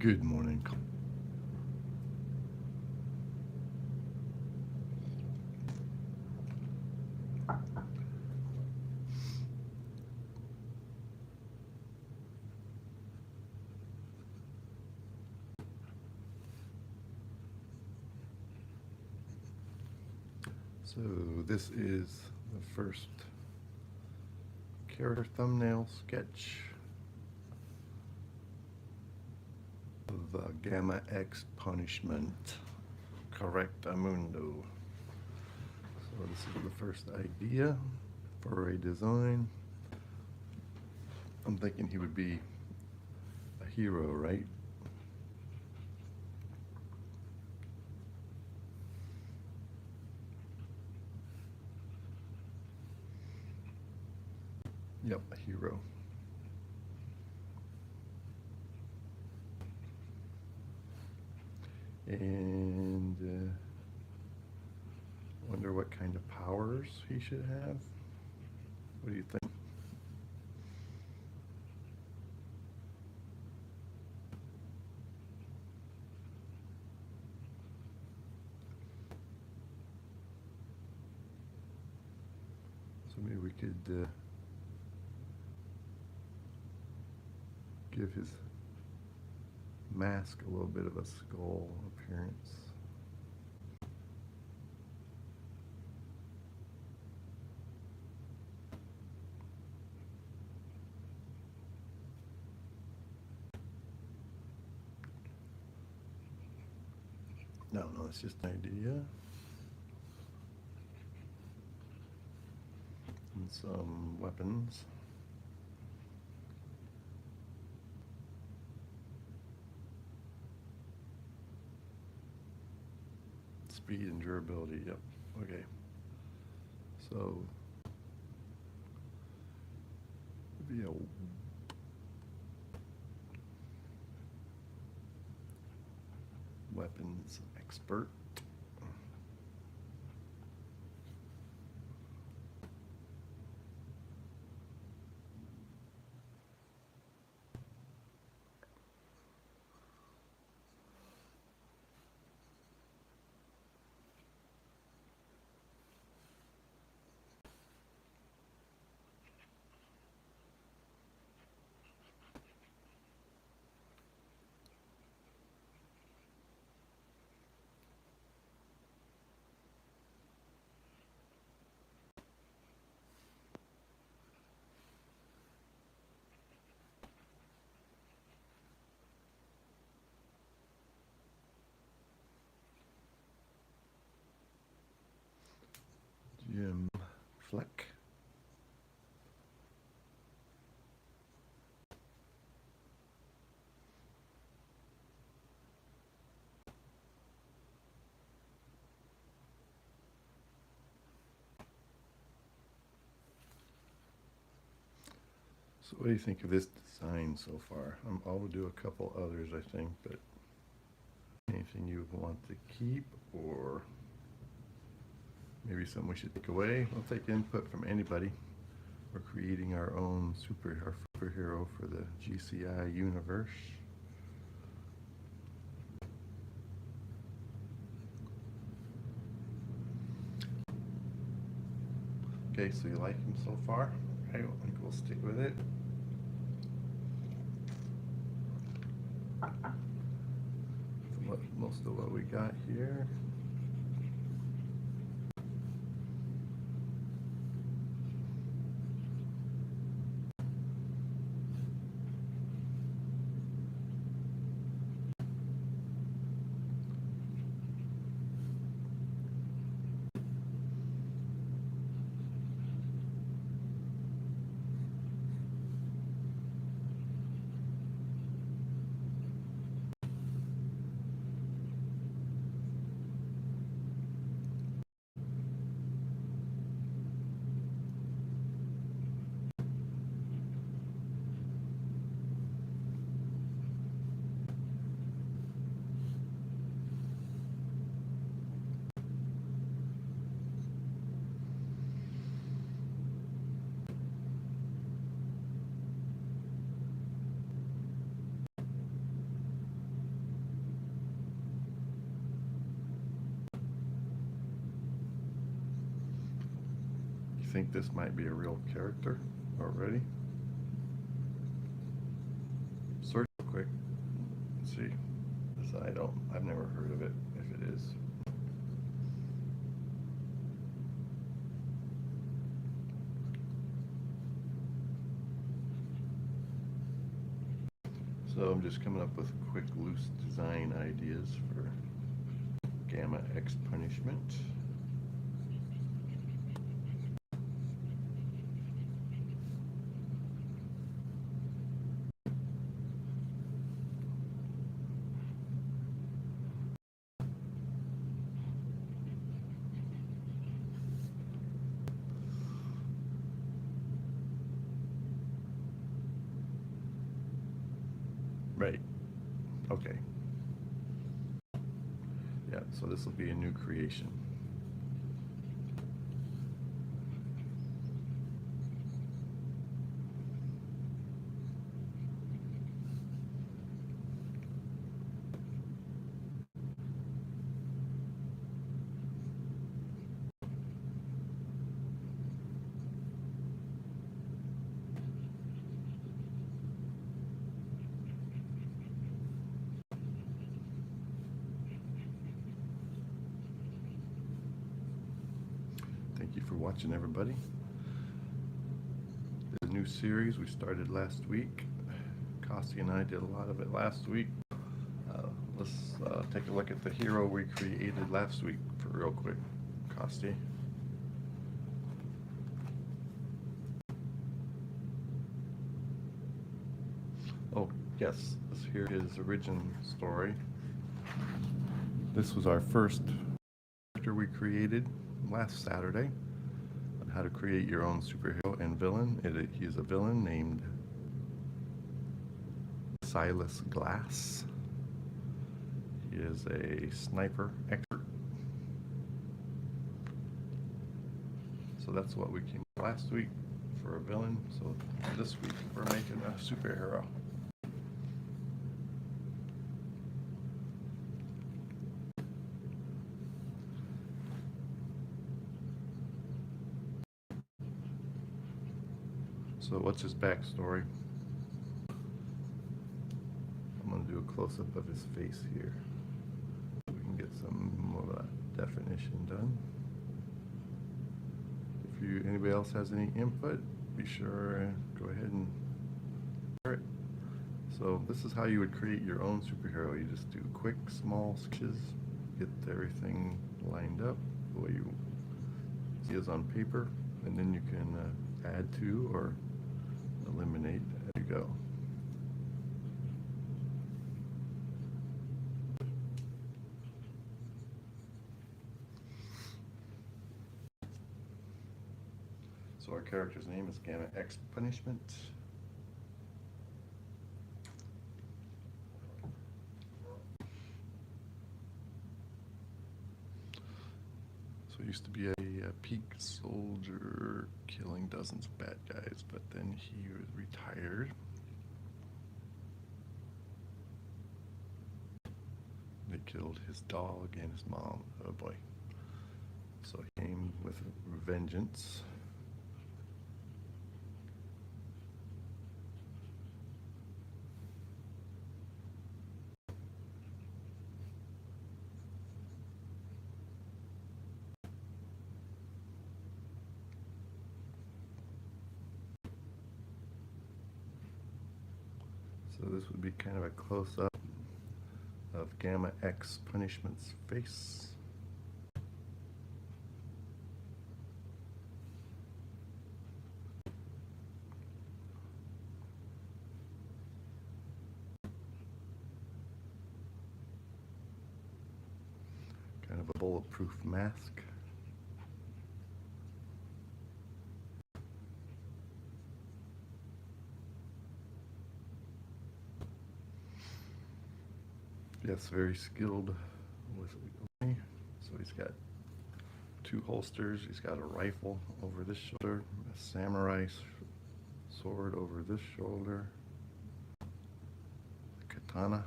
Good morning. So this is the first character thumbnail sketch of Gamma-X-Punishment, Correctamundo. So this is the first idea for a design. I'm thinking he would be a hero, right? Yep, a hero. And wonder what kind of powers he should have. What do you think? So maybe we could give his mask a little bit of a skull appearance. No, it's just an idea. And some weapons. Speed and durability, yep. Okay. So it'd be a weapons expert. Jim Fleck. So what do you think of this design so far? I'll do a couple others, I think, but anything you want to keep, or maybe something we should take away? We'll take input from anybody. We're creating our own superhero for the GCI universe. Okay, so you like him so far? I think we'll stick with it. Most of what we got here. think this might be a real character already. Search real quick. Let's see. This I've never heard of it, if it is. So I'm just coming up with quick, loose design ideas for Gamma-X-Punishment. Right. Okay. Yeah, so this will be a new creation. Thank you for watching, everybody. This is a new series we started last week. Costi and I did a lot of it last week. Let's take a look at the hero we created last week for real quick. Costi. Oh, yes, this here is origin story. This was our first character we created last Saturday on how to create your own superhero and villain. He's a villain named Silas Glass. He is a sniper expert. So that's what we came last week for a villain. So this week we're making a superhero. So what's his backstory? I'm going to do a close-up of his face here so we can get some more of that definition done. If anybody else has any input, be sure and go ahead and share it. So this is how you would create your own superhero. You just do quick, small sketches, get everything lined up the way you see it on paper, and then you can add to or eliminate as you go. So our character's name is Gamma-X-Punishment. So he used to be a peak soldier, killing dozens of bad guys, but then he was retired. They killed his dog and his mom. Oh boy. So he came with vengeance. So this would be kind of a close-up of Gamma-X-Punishment's face. Kind of a bulletproof mask. Yes, very skilled with it. So he's got two holsters. He's got a rifle over this shoulder, a samurai sword over this shoulder, a katana.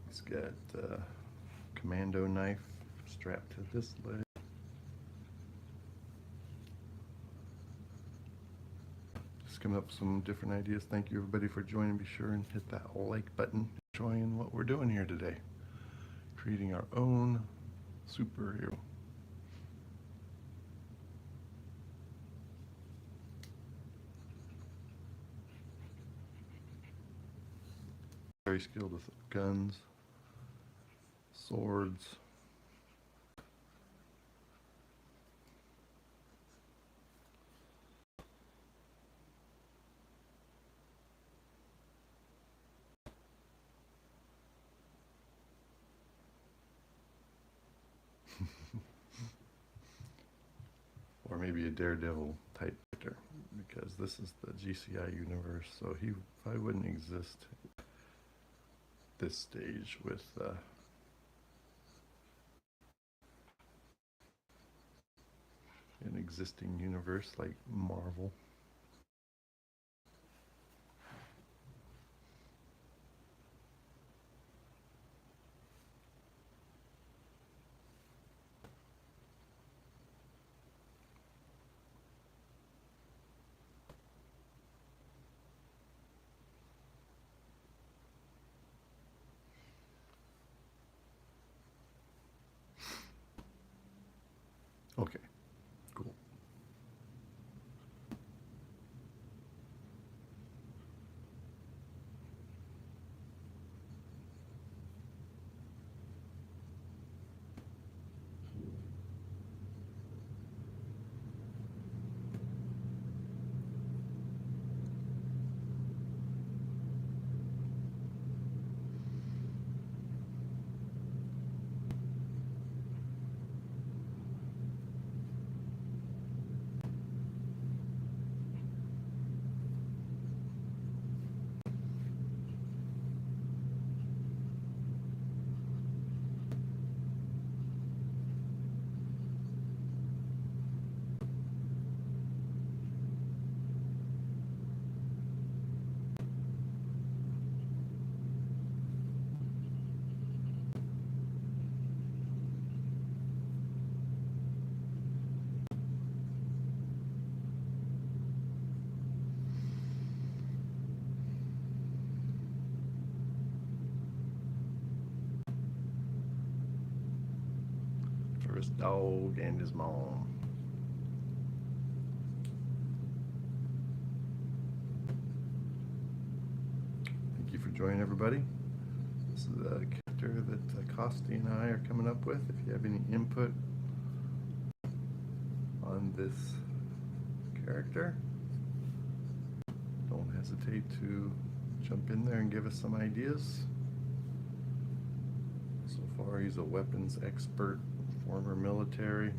He's got a commando knife strapped to this leg. just coming up with some different ideas. Thank you everybody for joining. Be sure and hit that like button. Enjoying what we're doing here today. Creating our own superhero. Very skilled with guns, swords. Or maybe a Daredevil type character, because this is the GCI universe, so he probably wouldn't exist at this stage with an existing universe like Marvel. Okay, cool. For his dog and his mom. Thank you for joining, everybody. This is a character that Costi and I are coming up with. If you have any input on this character, don't hesitate to jump in there and give us some ideas. So far, he's a weapons expert, former military.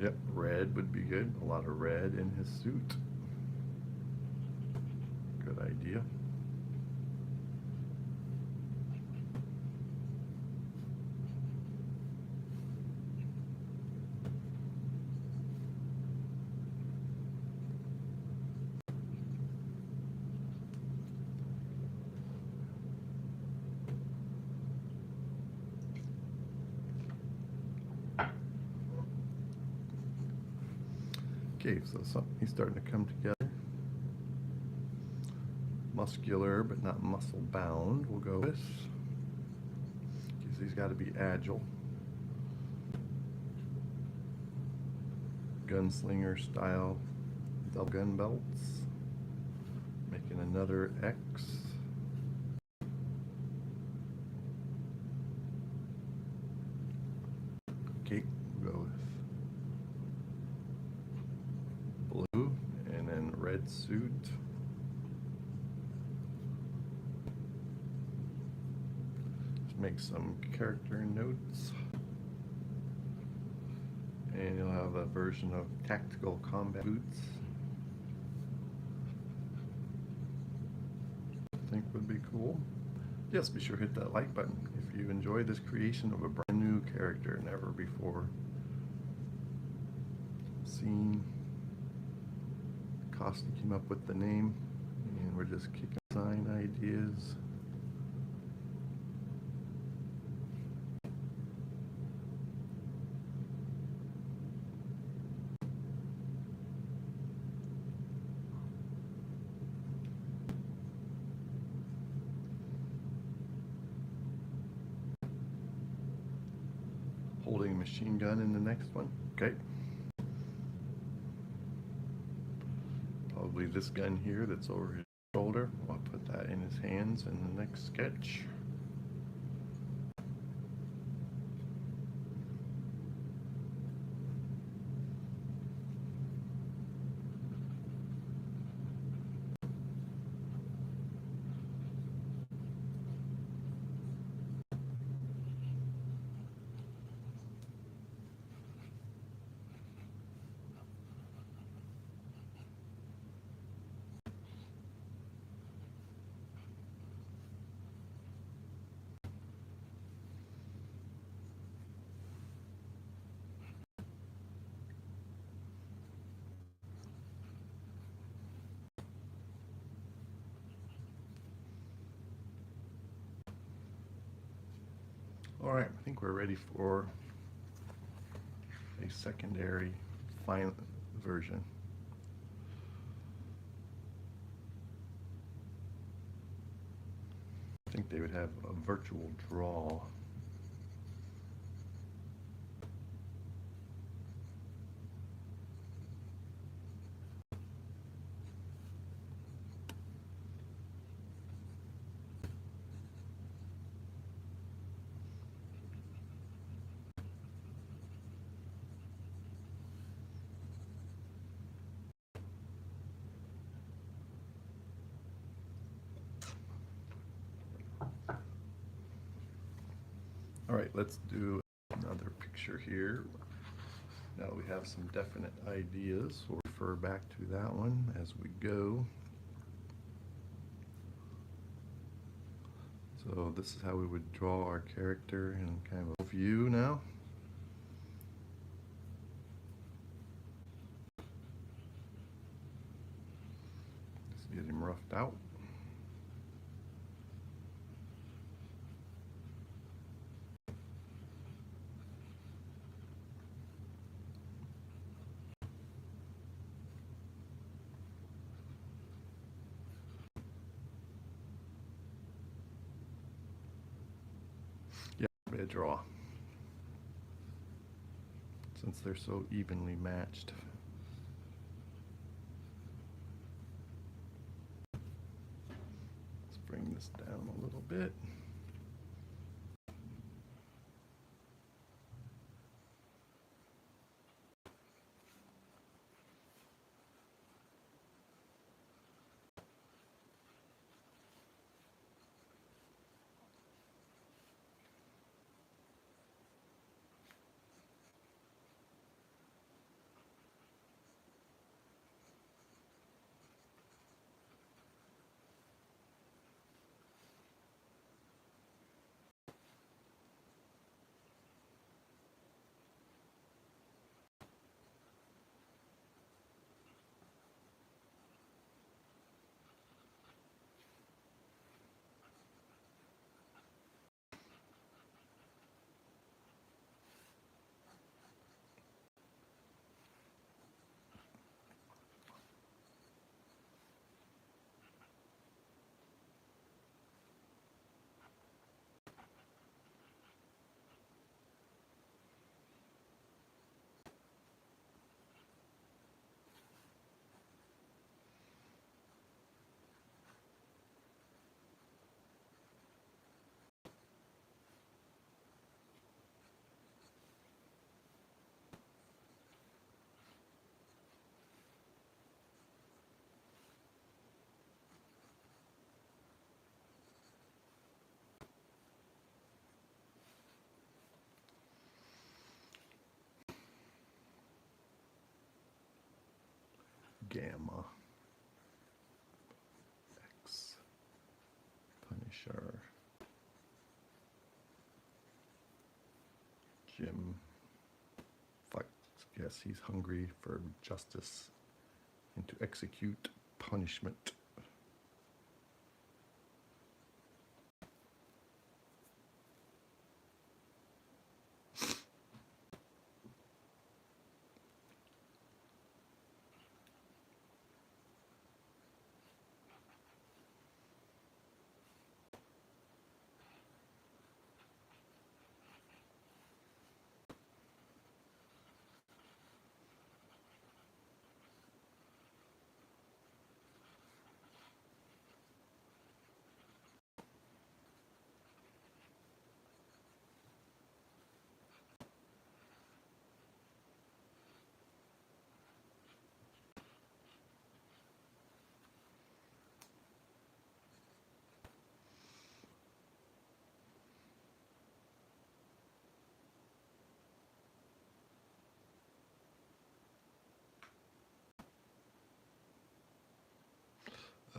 Yep, red would be good. A lot of red in his suit. Good idea. Okay, so he's starting to come together. Muscular, but not muscle bound, we'll go with. Because he's got to be agile. Gunslinger style double gun belts. Making another X. Okay, we'll go with blue and then red suit. Let's make some character notes. And you'll have a version of tactical combat boots. I think would be cool. Yes, be sure to hit that like button if you enjoy this creation of a brand new character, never before seen. Costa came up with the name, and we're just kicking design ideas. Holding a machine gun in the next one. Okay. Probably this gun here that's over his shoulder. I'll put that in his hands in the next sketch. All right, I think we're ready for a secondary final version. I think they would have a virtual draw. All right, let's do another picture here. Now we have some definite ideas. We'll refer back to that one as we go. So this is how we would draw our character in kind of a view now. Just get him roughed out. Yeah, a draw. Since they're so evenly matched. Let's bring this down a little bit. Gamma-X Punisher. Jim fights. Yes, he's hungry for justice and to execute punishment.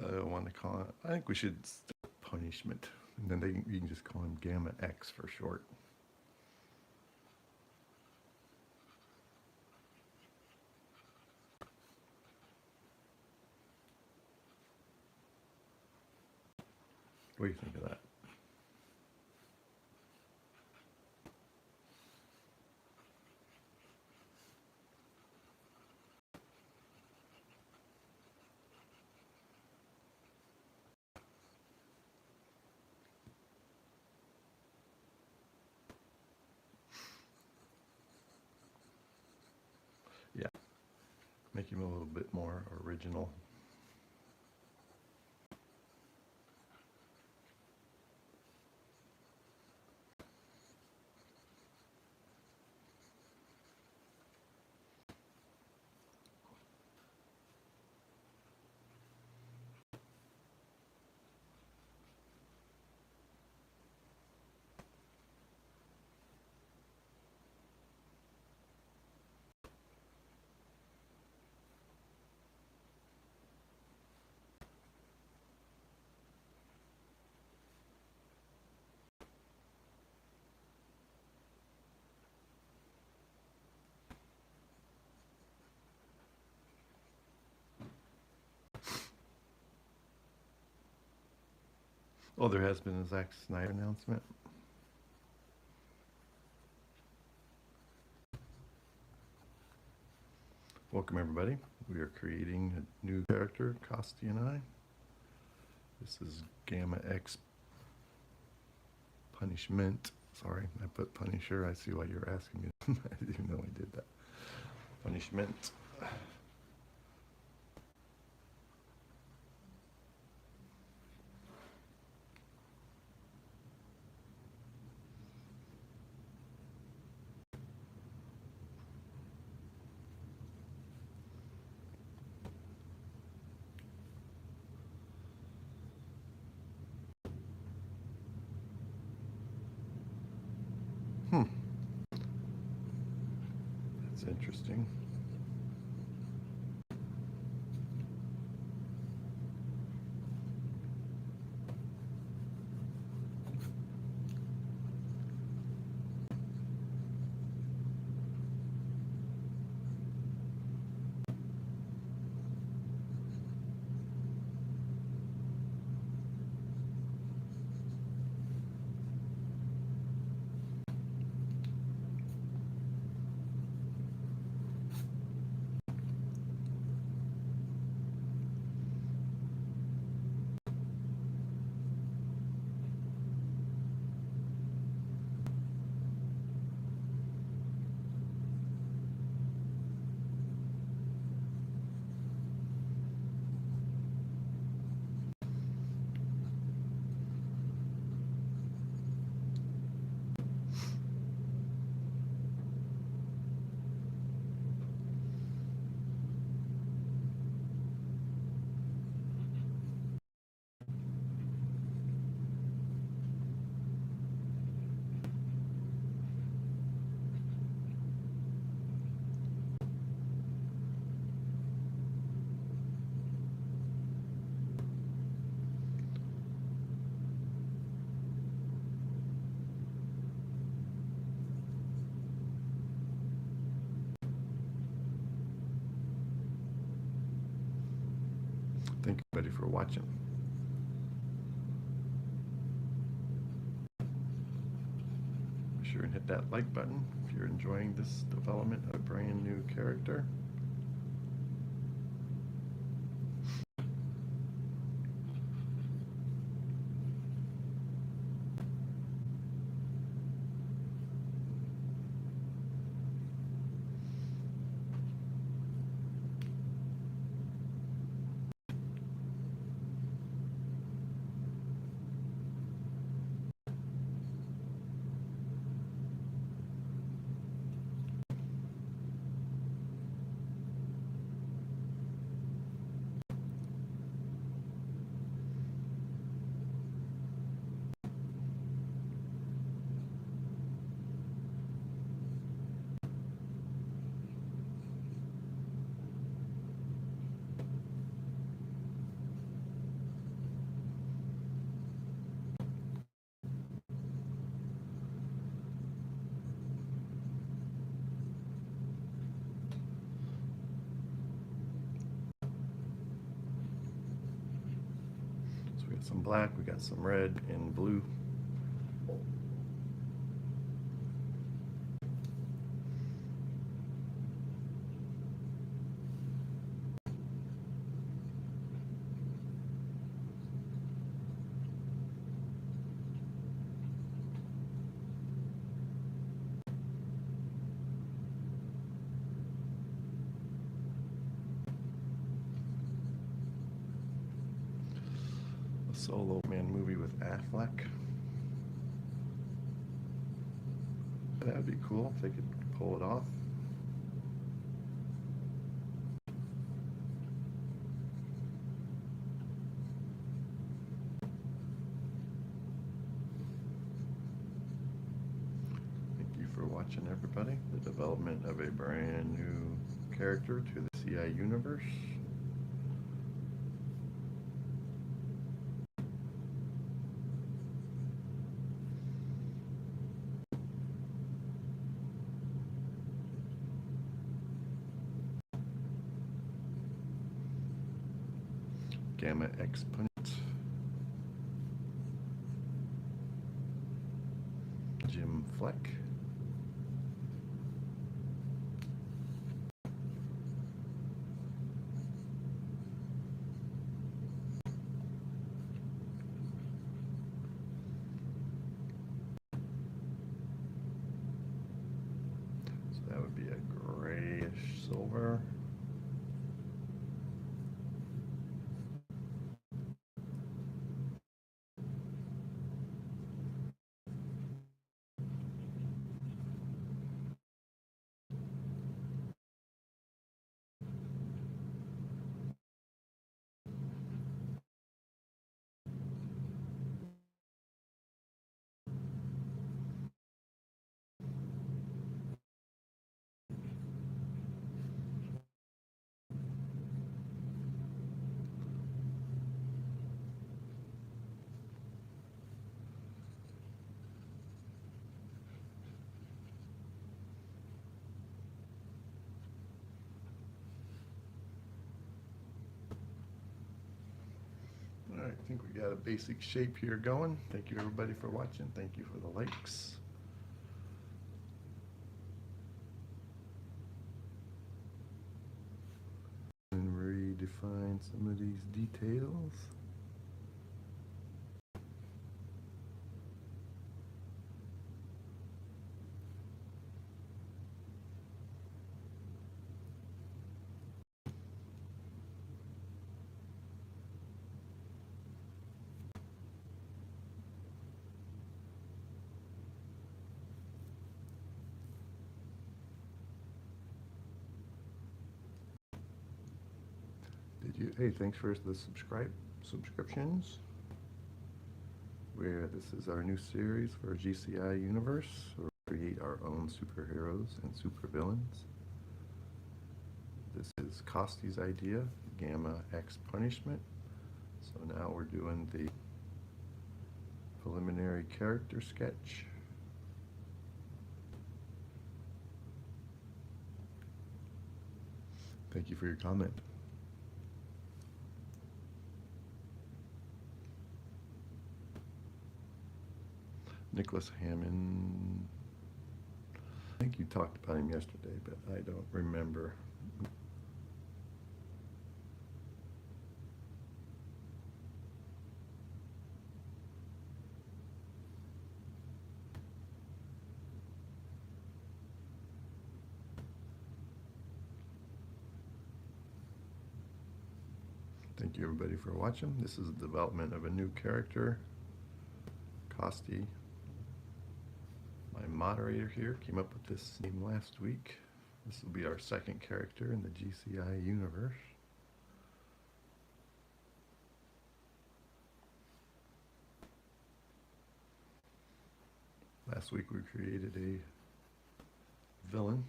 I want to call it, I think we should punishment, and then you can just call him Gamma-X for short. What do you think of that? Yeah, make him a little bit more original. Oh, there has been a Zack Snyder announcement. Welcome everybody. We are creating a new character, Costi and I. This is Gamma-X Punishment. Sorry, I put Punisher. I see why you're asking me. I didn't even know I did that. Punishment. That's interesting. Thank you everybody for watching. Be sure and hit that like button if you're enjoying this development of a brand new character. We got some black, we got some red and blue. Solo Man movie with Affleck. That would be cool if they could pull it off. Thank you for watching, everybody. The development of a brand new character to the GCI universe. GAMA-X-PUNISHMENT, Jim Fleck, so that would be a grayish silver. Alright, I think we got a basic shape here going. Thank you everybody for watching. Thank you for the likes. And redefine some of these details. Hey, thanks for the subscriptions. This is our new series for GCI Universe. We'll create our own superheroes and supervillains. This is Costy's idea, GAMA-X-PUNISHMENT. So now we're doing the preliminary character sketch. Thank you for your comment. Nicholas Hammond. I think you talked about him yesterday, but I don't remember. Thank you everybody for watching. This is the development of a new character, Costi. My moderator here came up with this name last week. This will be our second character in the GCI universe. Last week we created a villain.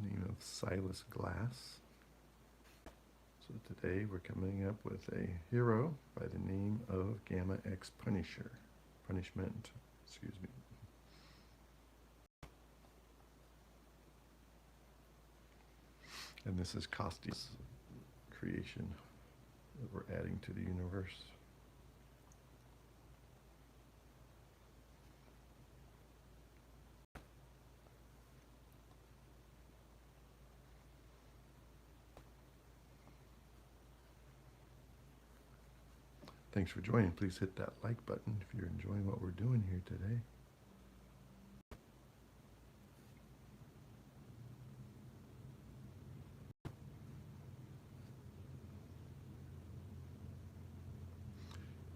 Name of Silas Glass. So today we're coming up with a hero by the name of Punishment, excuse me. And this is Costi's creation that we're adding to the universe. Thanks for joining. Please hit that like button if you're enjoying what we're doing here today.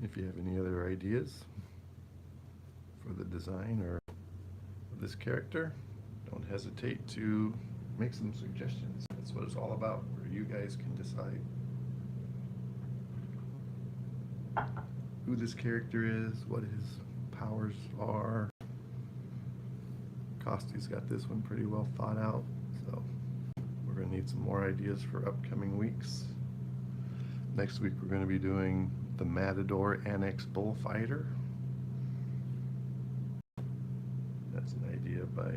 If you have any other ideas for the design or this character, don't hesitate to make some suggestions. That's what it's all about, where you guys can decide who this character is, what his powers are. Costi's got this one pretty well thought out, so we're going to need some more ideas for upcoming weeks. Next week we're going to be doing the Matador Annex Bullfighter. That's an idea by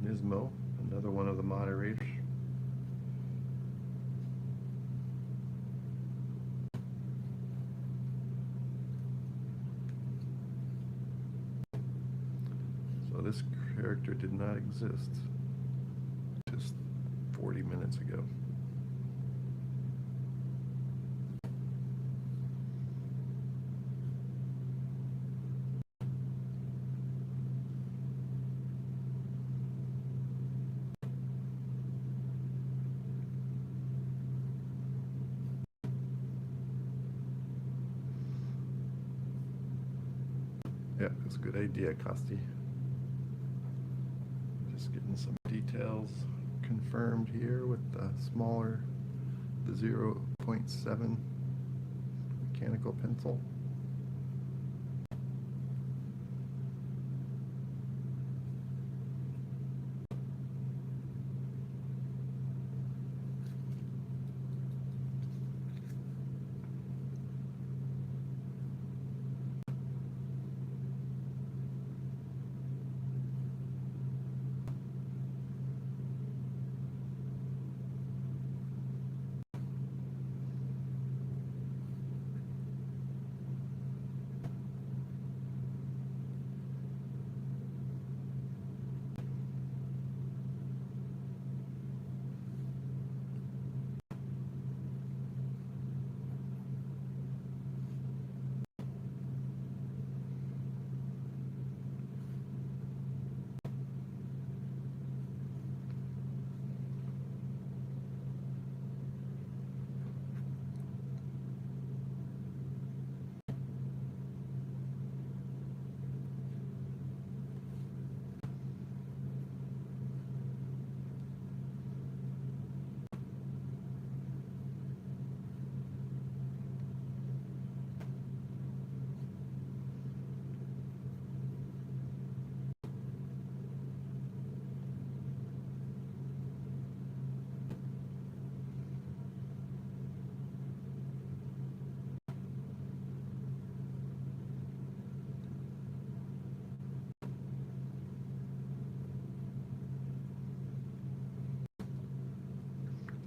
Nismo, another one of the moderators. So this character did not exist just 40 minutes ago. Yeah, that's a good idea, Costi. Just getting some details confirmed here with the smaller, the 0.7 mechanical pencil.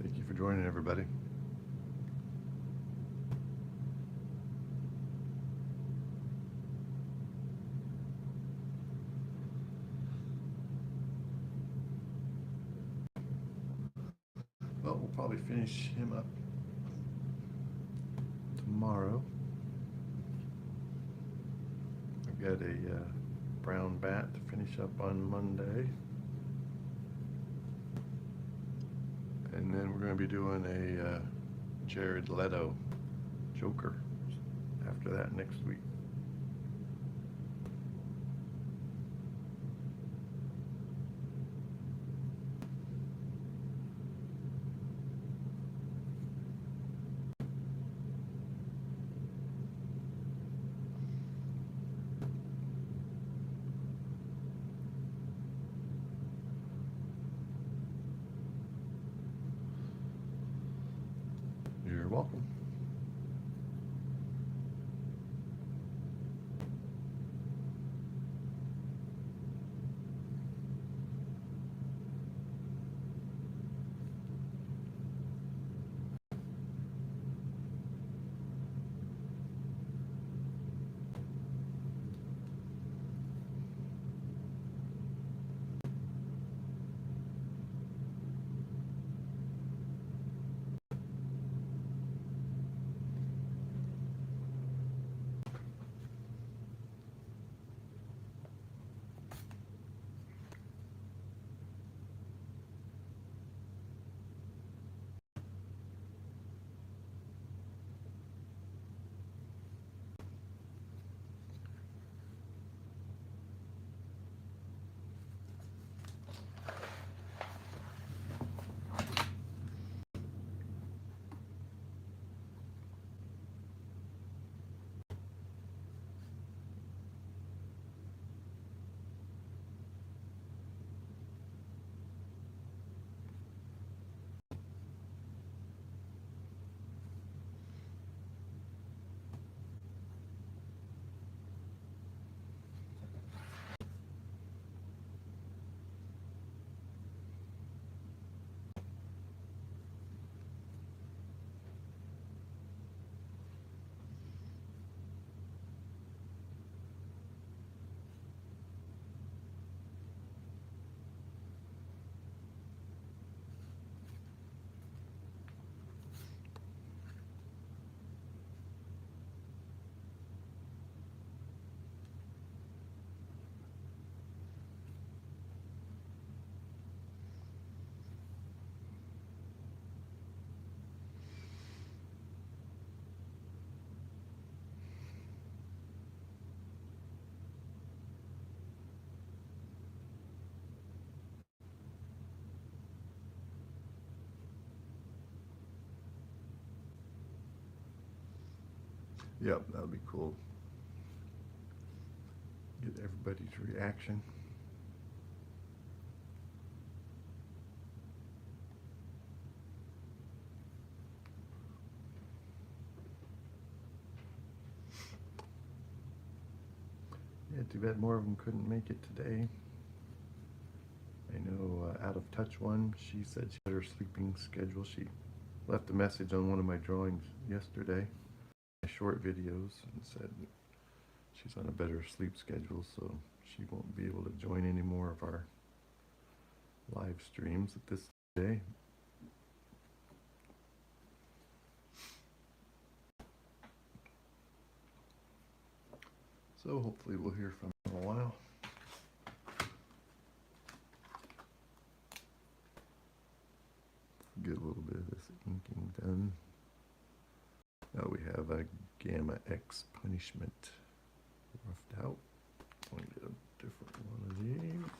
Thank you for joining, everybody. probably finish him up tomorrow. I've got a brown bat to finish up on Monday. And then we're going to be doing a Jared Leto Joker after that next week. You're welcome. Yep, that would be cool. Get everybody's reaction. Yeah, too bad more of them couldn't make it today. I know Out of Touch one, she said she had her sleeping schedule. She left a message on one of my drawings yesterday, my short videos, and said she's on a better sleep schedule, so she won't be able to join any more of our live streams at this day. So hopefully we'll hear from her in a while. Get a little bit of this inking done. Now we have a GAMA-X-PUNISHMENT roughed out. I'm going to get a different one of these.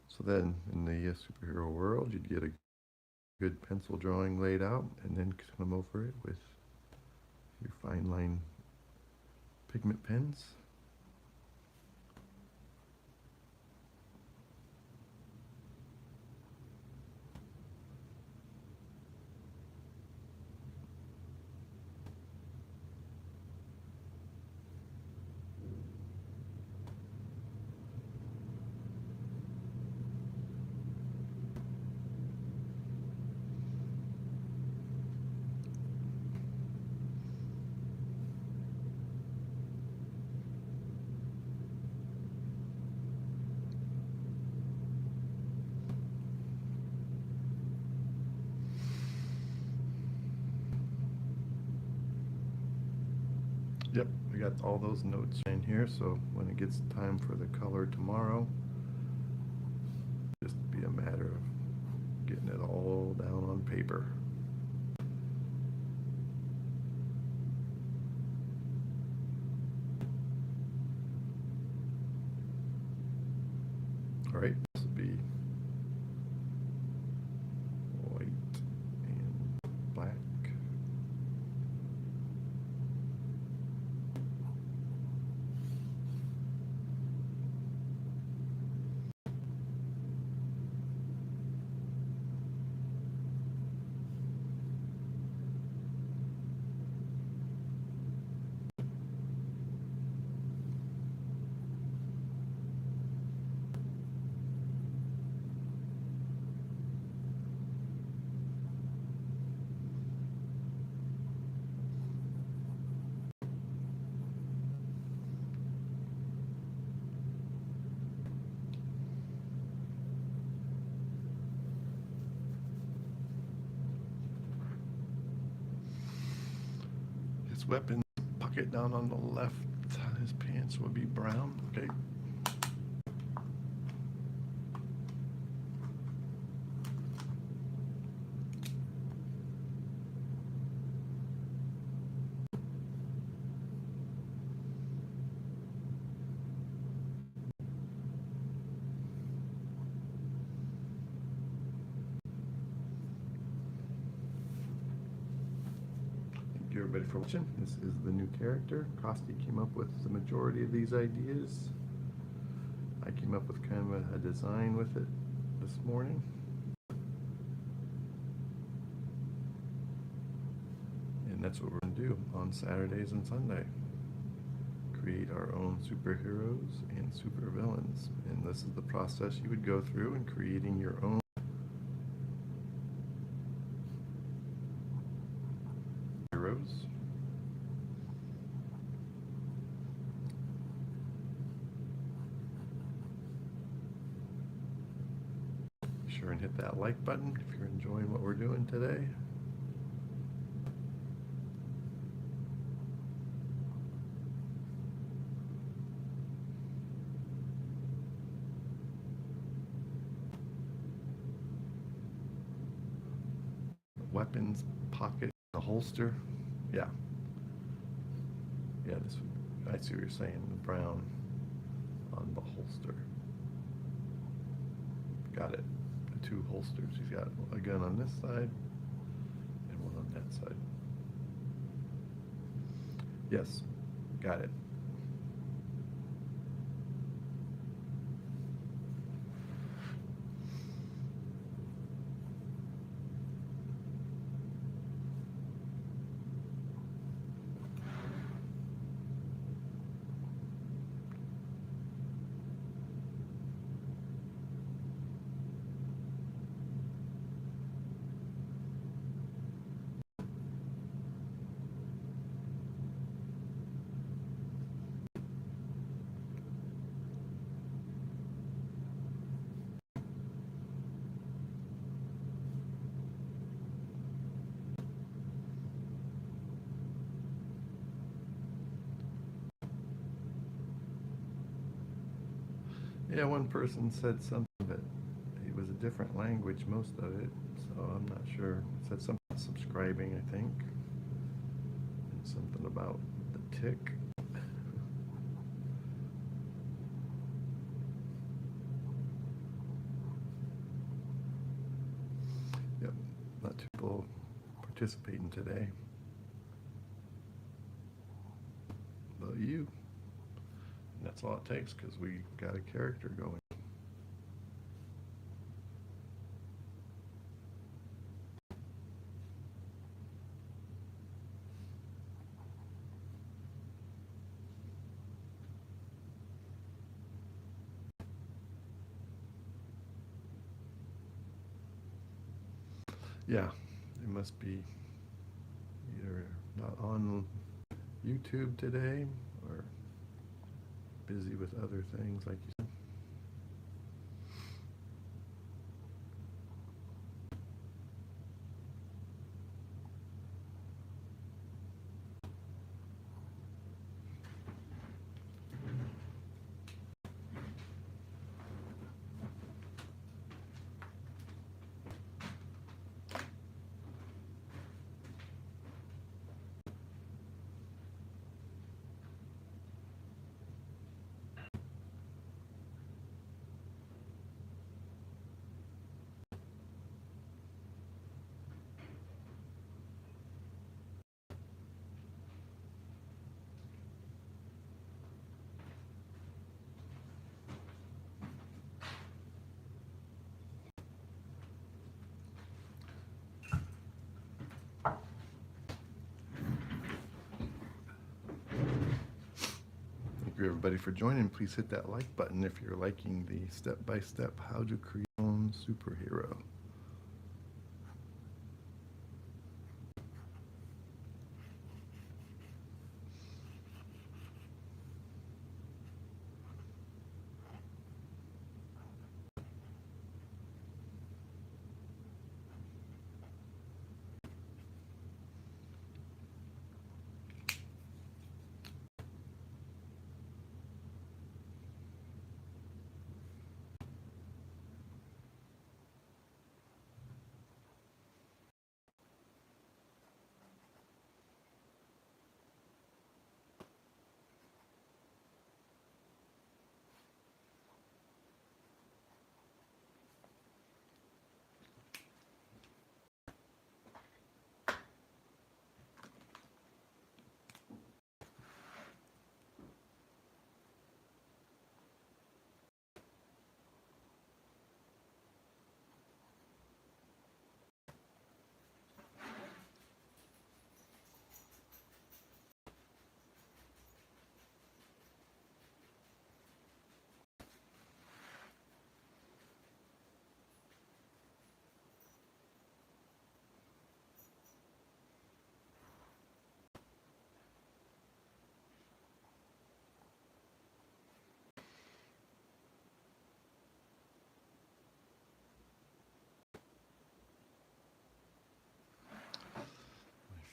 So then in the superhero world, you'd get a good pencil drawing laid out and then come over it with your fine line pigment pens. I got all those notes in here, so when it gets time for the color tomorrow, just be a matter of getting it all down on paper. All right, this will be white and black. His weapons pocket down on the left, his pants would be brown. Okay. Thank you everybody for watching. This is the new character. Costi came up with the majority of these ideas. I came up with kind of a design with it this morning. And that's what we're going to do on Saturdays and Sunday. Create our own superheroes and supervillains. And this is the process you would go through in creating your own heroes. Be sure and hit that like button if you're enjoying what we're doing today. Weapons pocket, the holster. Yeah, this I see what you're saying, the brown on the holster. Got it. The two holsters. He's got a gun on this side and one on that side. Yes, got it. Yeah, one person said something, but it was a different language, most of it, so I'm not sure. It said something about subscribing, I think, and something about the tick. Yep, not too people participating today. But you. And that's all it takes, because we got a character going. Yeah, it must be either not on YouTube today or busy with other things, like you said. you everybody for joining. Please hit that like button if you're liking the step-by-step how to create your own superhero.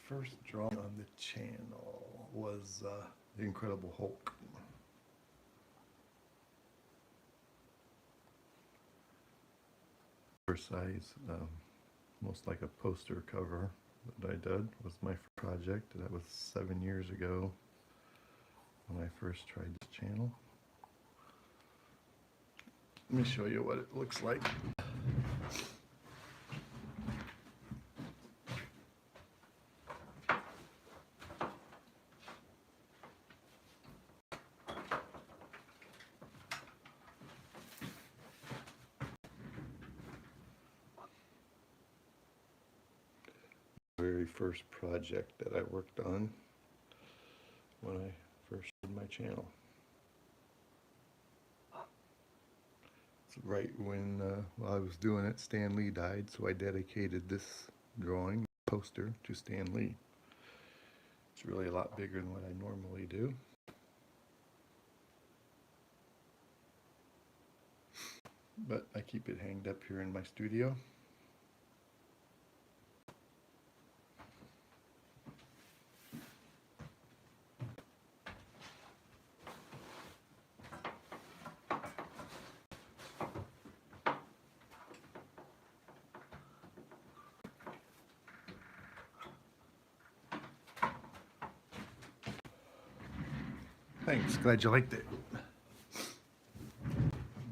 First drawing on the channel was the Incredible Hulk. First size, most like a poster cover that I did was my project. That was 7 years ago when I first tried this channel. Let me show you what it looks like. Very first project that I worked on when I first did my channel. It's right when while I was doing it, Stan Lee died, so I dedicated this drawing poster to Stan Lee. It's really a lot bigger than what I normally do. But I keep it hanged up here in my studio. Thanks, glad you liked it.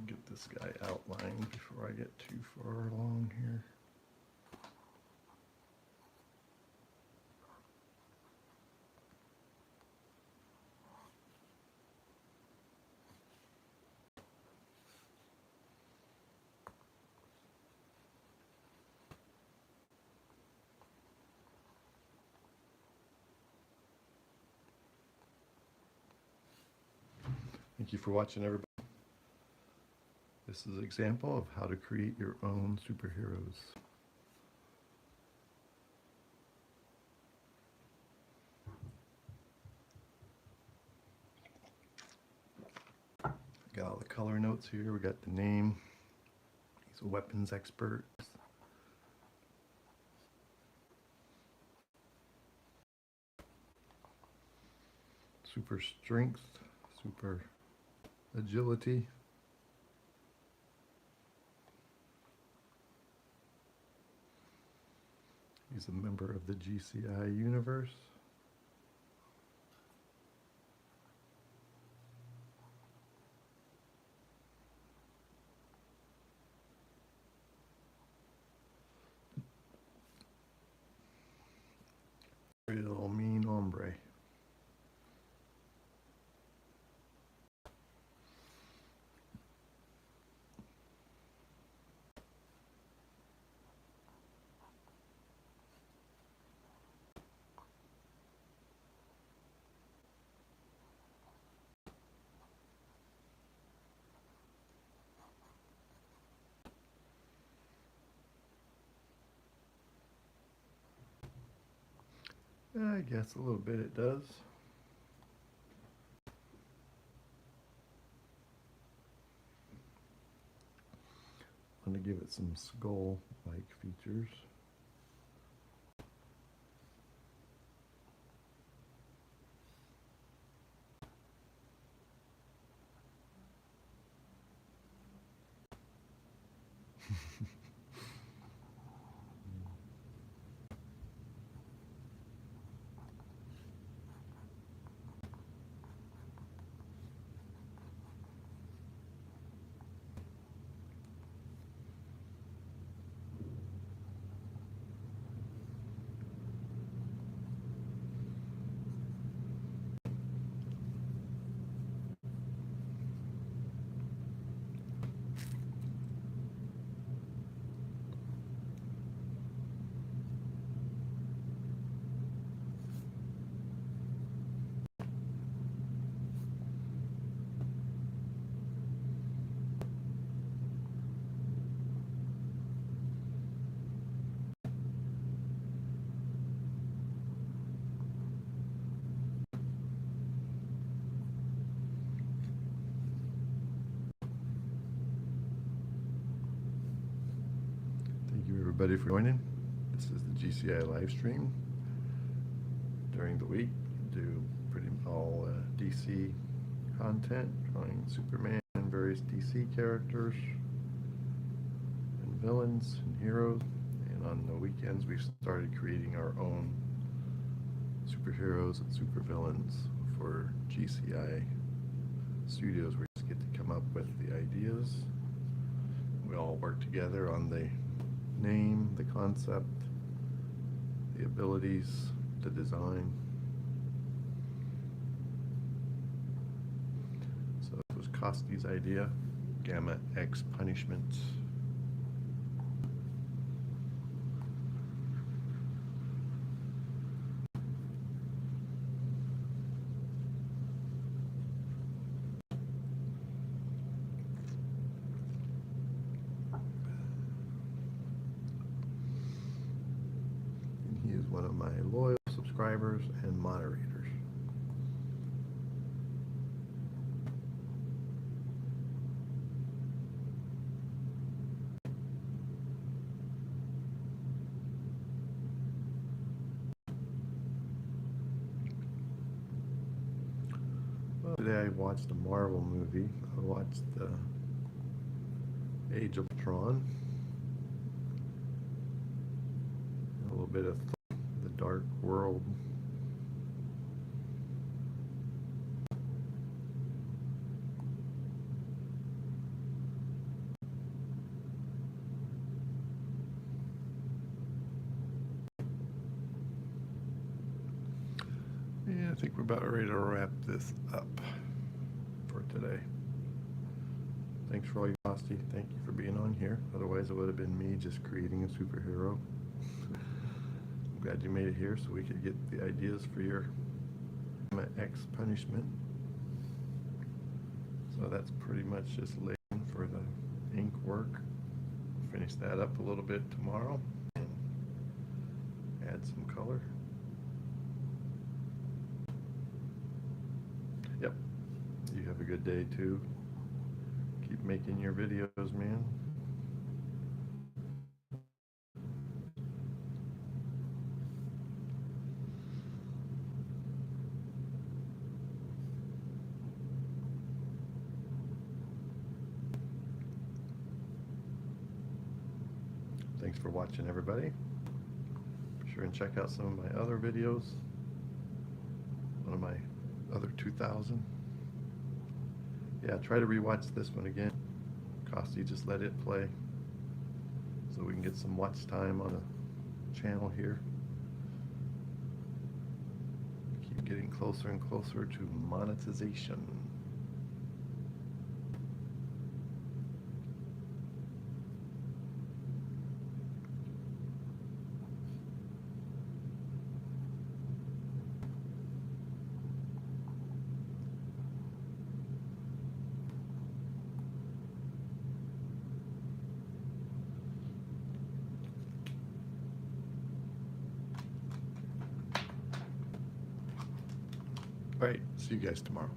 Get this guy outlined before I get too far along here. Thank you for watching, everybody. This is an example of how to create your own superheroes. Got all the color notes here. We got the name. He's a weapons expert. Super strength, super agility. He's a member of the GCI universe. Real mean hombre. I guess a little bit it does. I'm going to give it some skull-like features. Thank you everybody for joining. This is the GCI live stream. During the week, do pretty all DC content, drawing Superman and various DC characters and villains and heroes. And on the weekends, we've started creating our own superheroes and supervillains for GCI studios. We just get to come up with the ideas. We all work together on the name, the concept, the abilities, the design. So this was Kosty's idea, GAMA-X-PUNISHMENT. He is one of my loyal subscribers and moderators. Well, today I watched a Marvel movie. I watched Age of Ultron. A little bit of the Dark World. Yeah, I think we're about ready to wrap this up for today. Thanks for all your honesty. Thank you for being on here. Otherwise, it would have been me just creating a superhero. I'm glad you made it here so we could get the ideas for your X-Punishment. So that's pretty much just laying for the ink work. Finish that up a little bit tomorrow and add some color. Yep. You have a good day too. Keep making your videos, man. Thanks for watching, everybody. Be sure and check out some of my other videos. One of my other 2000. Yeah, try to rewatch this one again. Kosty, just let it play so we can get some watch time on the channel here. Keep getting closer and closer to monetization. Right. See you guys tomorrow.